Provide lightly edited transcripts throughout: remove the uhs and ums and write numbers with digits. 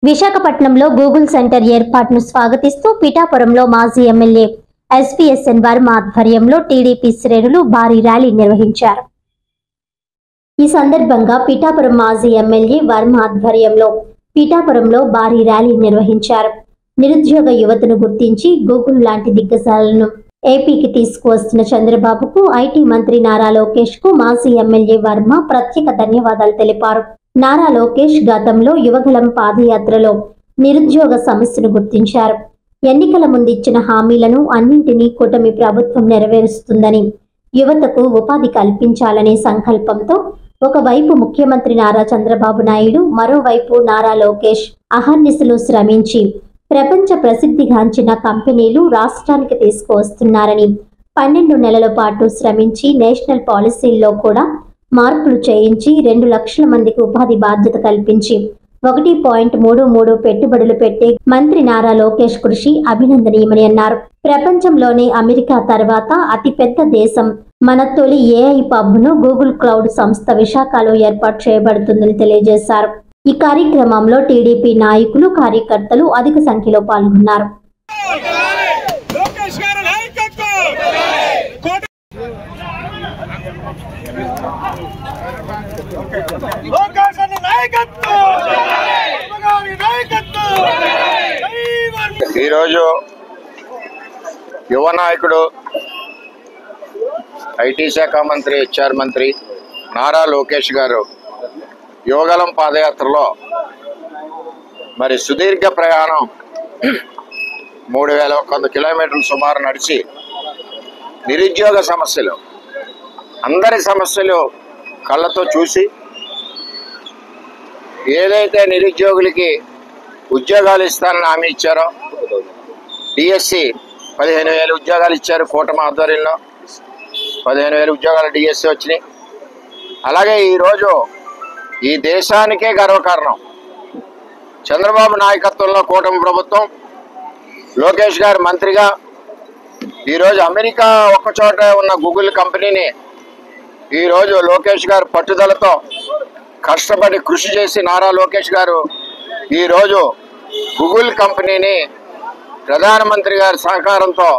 విశాఖపట్నంలో Google centre ఏర్పాటును స్వాగతిస్తూ పిఠాపురంలో మాజీ ఎమ్మెల్యే ఎస్వీఎస్ఎన్ వర్మ ఆధ్వర్యంలో టీడీపీ శ్రేణులు భారీ ర్యాలీ నిర్వహించారు. ఈ సందర్భంగా పిఠాపురం మాజీ ఎమ్మెల్యే వర్మ ఆధ్వర్యంలో పిఠాపురంలో భారీ ర్యాలీ నిర్వహించారు. నిరుద్యోగ యువతను గుర్తించి గూగుల్ లాంటి దిగ్గజాలను ఏపీకి తీసుకువస్తున్న చంద్రబాబుకు, ఐటీ మంత్రి నారా లోకేష్ కు మాజీ ఎమ్మెల్యే వర్మ ప్రత్యేక ధన్యవాదాలు తెలిపారు. నారా లోకేష్ గతంలో యువగళం పాదయాత్రలో నిరుద్యోగ సమస్యను గుర్తించారు. ఎన్నికల ముందు ఇచ్చిన హామీలను అన్నింటినీ కూటమి ప్రభుత్వం నెరవేరుస్తుందని, యువతకు ఉపాధి కల్పించాలనే సంకల్పంతో ఒకవైపు ముఖ్యమంత్రి నారా చంద్రబాబు నాయుడు, మరోవైపు నారా లోకేష్ అహర్నిశలు శ్రమించి ప్రపంచ ప్రసిద్ధిగాంచిన కంపెనీలు రాష్ట్రానికి తీసుకువస్తున్నారని, 12 నెలల పాటు శ్రమించి నేషనల్ పాలసీల్లో కూడా మార్పులు చేయించి 2 లక్షల మందికి ఉపాధి బాధ్యత కల్పించి 1.33 పెట్టుబడులు పెట్టే మంత్రి నారా లోకేష్ కృషి అభినందనీయమని అన్నారు. ప్రపంచంలోనే అమెరికా తర్వాత అతిపెద్ద దేశం మన తొలి ఏఐ పబ్ను గూగుల్ క్లౌడ్ సంస్థ విశాఖలో ఏర్పాటు చేయబడుతుందని తెలియజేశారు. ఈ కార్యక్రమంలో టీడీపీ నాయకులు, కార్యకర్తలు అధిక సంఖ్యలో పాల్గొన్నారు. ఈరోజు యువ నాయకుడు, ఐటీ శాఖ మంత్రి, హెచ్ఆర్ మంత్రి నారా లోకేష్ గారు యువగళం పాదయాత్రలో మరి సుదీర్ఘ ప్రయాణం 3100 కిలోమీటర్లు సుమారు నడిచి నిరుద్యోగ సమస్యలు, అందరి సమస్యలు కళ్ళతో చూసి ఏదైతే నిరుద్యోగులకి ఉద్యోగాలు ఇస్తానని హామీ ఇచ్చారో, డిఎస్సి 15,000 ఉద్యోగాలు ఇచ్చారు. కూటమి ఆధ్వర్యంలో 15,000 ఉద్యోగాలు డిఎస్సి వచ్చినాయి. అలాగే ఈరోజు ఈ దేశానికే గర్వకారణం చంద్రబాబు నాయకత్వంలో కూటమి ప్రభుత్వం, లోకేష్ గారు మంత్రిగా ఈరోజు అమెరికా ఒక్కచోట ఉన్న గూగుల్ కంపెనీని ఈరోజు లోకేష్ గారు పట్టుదలతో కష్టపడి కృషి చేసి నారా లోకేష్ గారు ఈరోజు గూగుల్ కంపెనీని ప్రధానమంత్రి గారి సహకారంతో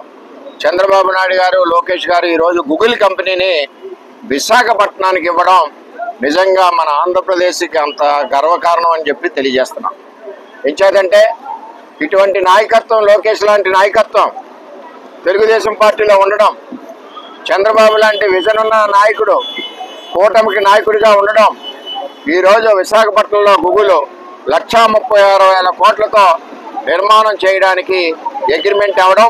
చంద్రబాబు నాయుడు గారు, లోకేష్ గారు ఈరోజు గూగుల్ కంపెనీని విశాఖపట్నానికి ఇవ్వడం నిజంగా మన ఆంధ్రప్రదేశ్కి అంత గర్వకారణం అని చెప్పి తెలియజేస్తున్నాం. ఎంచేదంటే ఇటువంటి నాయకత్వం, లోకేష్ లాంటి నాయకత్వం తెలుగుదేశం పార్టీలో ఉండడం, చంద్రబాబు లాంటి విజన్ ఉన్న నాయకుడు కూటమికి నాయకుడిగా ఉండడం, ఈరోజు విశాఖపట్నంలో గూగుల్ 1,36,000 కోట్లతో నిర్మాణం చేయడానికి అగ్రిమెంట్ అవ్వడం,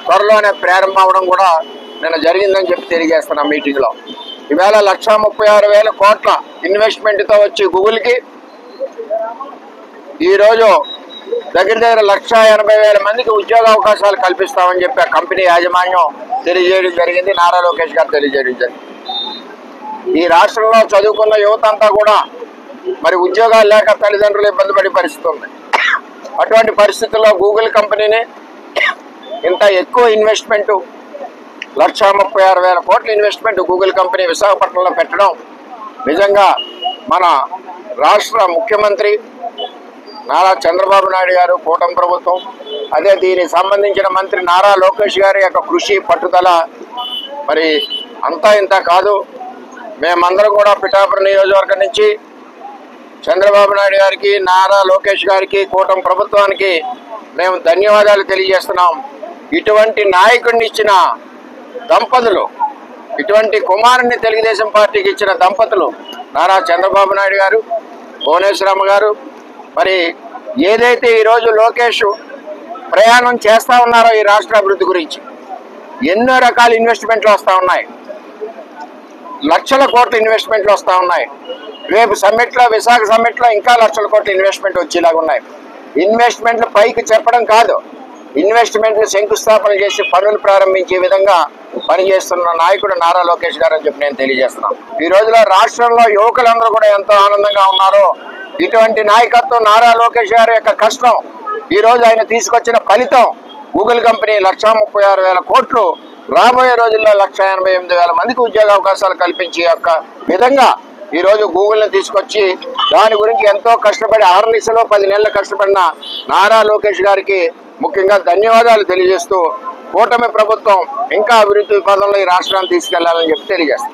త్వరలోనే ప్రారంభం అవడం కూడా నిన్న జరిగిందని చెప్పి తెలియజేస్తున్నాం మీటింగ్లో. ఈవేళ 1,36,000 కోట్ల ఇన్వెస్ట్మెంట్తో వచ్చి గూగుల్కి ఈరోజు దగ్గర 1,80,000 మందికి ఉద్యోగ అవకాశాలు కల్పిస్తామని చెప్పి ఆ కంపెనీ యాజమాన్యం తెలియజేయడం జరిగింది. నారా లోకేష్ గారు తెలియజేయడం జరిగింది. ఈ రాష్ట్రంలో చదువుకున్న యువత అంతా కూడా మరి ఉద్యోగాలు లేక తల్లిదండ్రులు ఇబ్బంది పడే పరిస్థితి ఉంది. అటువంటి పరిస్థితుల్లో గూగుల్ కంపెనీని ఇంత ఎక్కువ ఇన్వెస్ట్మెంటు 1,36,000 కోట్ల ఇన్వెస్ట్మెంట్ గూగుల్ కంపెనీ విశాఖపట్నంలో పెట్టడం నిజంగా మన రాష్ట్ర ముఖ్యమంత్రి నారా చంద్రబాబు నాయుడు గారు, కూటమి ప్రభుత్వం, అదే దీనికి సంబంధించిన మంత్రి నారా లోకేష్ గారి యొక్క కృషి, పట్టుదల మరి అంతా ఇంత కాదు. మేమందరం కూడా పిఠాపురం నియోజకవర్గం నుంచి చంద్రబాబు నాయుడు గారికి, నారా లోకేష్ గారికి, కూటమి ప్రభుత్వానికి మేము ధన్యవాదాలు తెలియజేస్తున్నాం. ఇటువంటి నాయకుడిని ఇచ్చిన దంపతులు, ఇటువంటి కుమారుని తెలుగుదేశం పార్టీకి ఇచ్చిన దంపతులు నారా చంద్రబాబు నాయుడు గారు, భువనేశ్వరమ్మ గారు. మరి ఏదైతే ఈరోజు లోకేష్ ప్రయాణం చేస్తూ ఉన్నారో ఈ రాష్ట్ర అభివృద్ధి గురించి ఎన్నో రకాల ఇన్వెస్ట్మెంట్లు వస్తూ ఉన్నాయి, లక్షల కోట్ల ఇన్వెస్ట్మెంట్లు వస్తూ ఉన్నాయి. రేపు సమ్మిట్లో, విశాఖ సమ్మిట్లో ఇంకా లక్షల కోట్ల ఇన్వెస్ట్మెంట్ వచ్చేలాగా ఉన్నాయి. ఇన్వెస్ట్మెంట్లు పైకి చెప్పడం కాదు, ఇన్వెస్ట్మెంట్లు శంకుస్థాపన చేసి పనులు ప్రారంభించే విధంగా పనిచేస్తున్న నాయకుడు నారా లోకేష్ గారు అని చెప్పి నేను తెలియజేస్తున్నాను. ఈ రోజులో రాష్ట్రంలో యువకులందరూ కూడా ఎంతో ఆనందంగా ఉన్నారు. ఇటువంటి నాయకత్వం, నారా లోకేష్ గారి యొక్క కష్టం, ఈరోజు ఆయన తీసుకొచ్చిన ఫలితం గూగుల్ కంపెనీ 1,36,000 కోట్లు, రాబోయే రోజుల్లో 1,88,000 మందికి ఉద్యోగ అవకాశాలు కల్పించే యొక్క విధంగా ఈరోజు గూగుల్ని తీసుకొచ్చి దాని గురించి ఎంతో కష్టపడి 6 నెలలు 10 నెలలు కష్టపడిన నారా లోకేష్ గారికి ముఖ్యంగా ధన్యవాదాలు తెలియజేస్తూ కూటమి ప్రభుత్వం ఇంకా అభివృద్ధి పదంలో ఈ రాష్ట్రాన్ని తీసుకెళ్లాలని చెప్పి తెలియజేస్తాం.